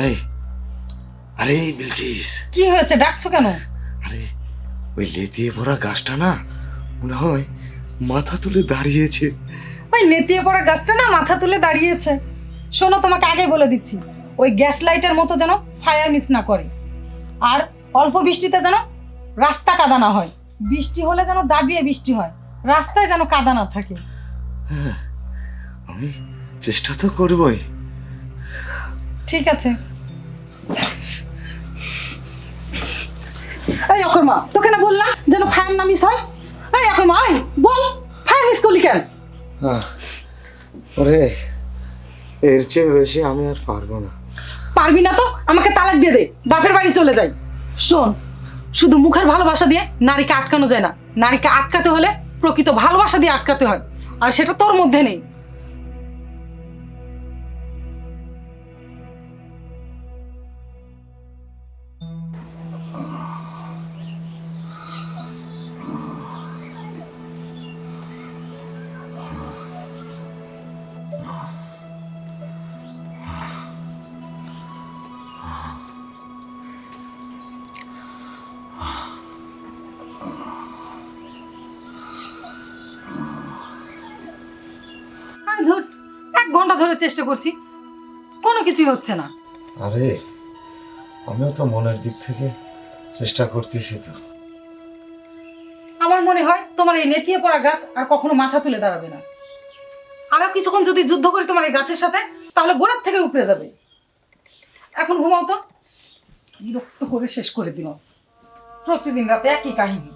এই, আরে বিলকিস, কি হয়েছে, ডাকছো কেন? আরে ওই লেতিয়ে পড়া গাছটা না মনে হয় মাথা তুলে দাঁড়িয়েছে। ওই নেতিয়ে পড়া গাছটা না মাথা তুলে দাঁড়িয়েছে। শোনো, তোমাকে আগে বলে দিচ্ছি, ওই গ্যাস লাইটের মতো যেন ফায়ার মিস না করে, আর অল্প বৃষ্টিতে যেন রাস্তা কাদা না হয়। বৃষ্টি হলে যেন দাবিয়ে বৃষ্টি হয়, রাস্তায় যেন কাদা না থাকে। হ্যাঁ, আমি চেষ্টা তো করবই। ঠিক আছে। এই অকর্মা, তোকে না বললাম যেন ফায়ার না মিস হয়। এই অকর্মা, এই বল, ফায়ার মিস করলি কেন? ওরে, এর চেয়ে বেশি আমি আর পারবো না। পারবি না তো আমাকে তালাক দিয়ে দে, বাপের বাড়ি চলে যাই। শোন, শুধু মুখের ভালোবাসা দিয়ে নারীকে আটকানো যায় না। নারীকে আটকাতে হলে প্রকৃত ভালোবাসা দিয়ে আটকাতে হয়, আর সেটা তোর মধ্যে নেই। ধুর, 1 ঘন্টা ধরে চেষ্টা করছি, কোনো কিছুই হচ্ছে না। আরে আমিও তো মনের দিক থেকে চেষ্টা করতেছি তো। আমার মনে হয় তোমার এই নেতিয়ে পড়া গাছ আর কখনো মাথা তুলে দাঁড়াবে না। আরো কিছুক্ষণ যদি যুদ্ধ করি তোমার এই গাছের সাথে, তাহলে গোড়ার থেকে উপড়ে যাবে। এখন ঘুমাও তো, বিরক্ত করে শেষ করে দিল। প্রতিদিন রাতে একই কাহিনী।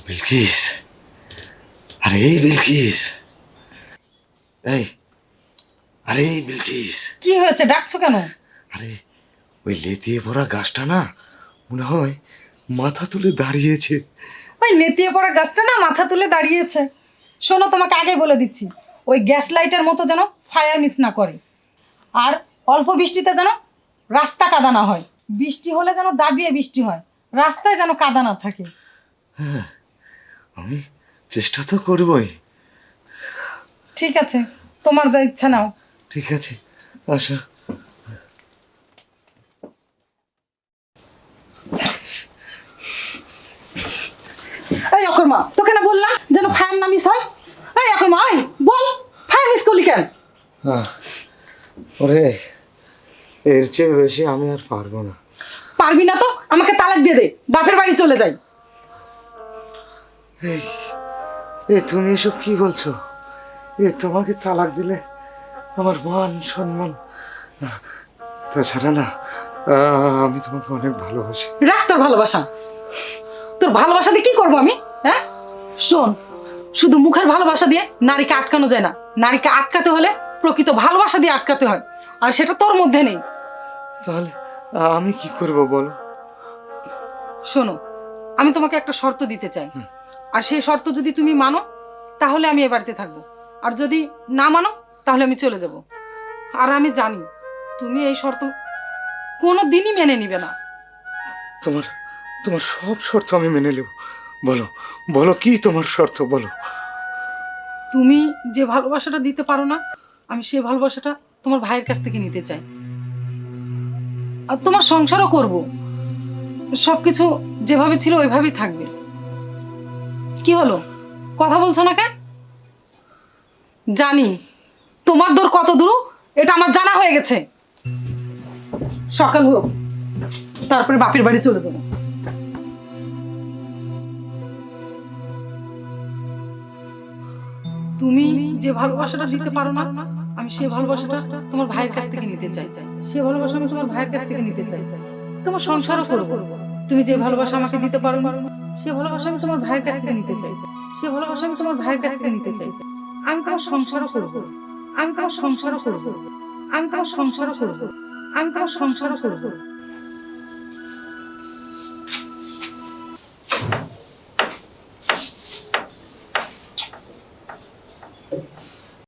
বিলকিস, আরে বিলকিস, এই, আরে বিলকিস, কি হয়েছে, ডাকছো কেন? আরে ওই লেতিয়ে পড়া গাছটা না মনে হয় মাথা তুলে দাঁড়িয়েছে। ওই নেতিয়ে পড়া গাছটা না মাথা তুলে দাঁড়িয়েছে। শোনো, তোমাকে আগে বলে দিচ্ছি, ওই গ্যাস লাইটের মতো যেন ফায়ার মিস না করে, আর অল্প বৃষ্টিতে যেন রাস্তা কাদা না হয়। বৃষ্টি হলে যেন দাবিয়ে বৃষ্টি হয়, রাস্তায় যেন কাদা না থাকে। হ্যাঁ, আমি চেষ্টা তো করবই। ঠিক আছে, তোমার যা ইচ্ছা নাও। ঠিক আছে, আশা। এই অকর্মা, তোকে না বললাম যেন ফায়ার না মিস হয়। এই অকর্মা, এই বল, ফায়ার মিস করলি কেন? ওরে, এর চেয়ে বেশি আমি আর পারবো না। পারবি না তো আমাকে তালাক দিয়ে দে, বাপের বাড়ি চলে যাই। এই, তুমি এসব কি বলছো? তোমাকে তালাক দিলে আমার মান সম্মান, তাছাড়া না আমি তোমাকে অনেক ভালোবাসি। রাখ তোর ভালোবাসা। তোর ভালোবাসা দিয়ে কি করবো আমি? হ্যাঁ, শোন, শুধু মুখের ভালোবাসা দিয়ে নারীকে আটকানো যায় না। নারীকে আটকাতে হলে প্রকৃত ভালোবাসা দিয়ে আটকাতে হয়, আর সেটা তোর মধ্যে নেই। তাহলে আমি কি করব বলো? শোনো, আমি তোমাকে একটা শর্ত দিতে চাই, আর সেই শর্ত যদি তুমি মানো তাহলে আমি এ বাড়িতে থাকবো, আর যদি না মানো তাহলে আমি চলে যাব। আর আমি জানি তুমি এই শর্ত কোনো দিনই মেনে নিবে না। তোমার তোমার সব শর্ত আমি মেনে নেব। বলো বলো, কি তোমার শর্ত বলো? তুমি যে ভালোবাসাটা দিতে পারো না, আমি সেই ভালোবাসাটা তোমার ভাইয়ের কাছ থেকে নিতে চাই, আর তোমার সংসারও করব। সবকিছু যেভাবে ছিল ওইভাবেই থাকবে। কি হলো, কথা বলছো না কেন? জানি তোমার দূর কত দূর, এটা আমার জানা হয়ে গেছে। সকাল হোক, তারপরে বাপের বাড়ি চলে যাবো। তুমি যে ভালোবাসাটা দিতে পারো না, আমি সেই ভালোবাসাটা তোমার ভাইয়ের কাছ থেকে নিতে চাই। সেই ভালোবাসা আমি তোমার ভাইয়ের কাছ থেকে নিতে চাই, তোমার সংসারও করবো। তুমি যে ভালোবাসা আমাকে দিতে পারো না, সেই ভালোবাসা আমি তোমার ভাইয়ের কাছ থেকে নিতে চাই। সেই ভালোবাসা আমি তোমার ভাইয়ের কাছ থেকে নিতে চাই। আমি তোমার সংসারও করবো, আমি তোমার সংসারও করবো, আমি তোমার সংসারও করবো, আমি তোমার সংসারও করবো।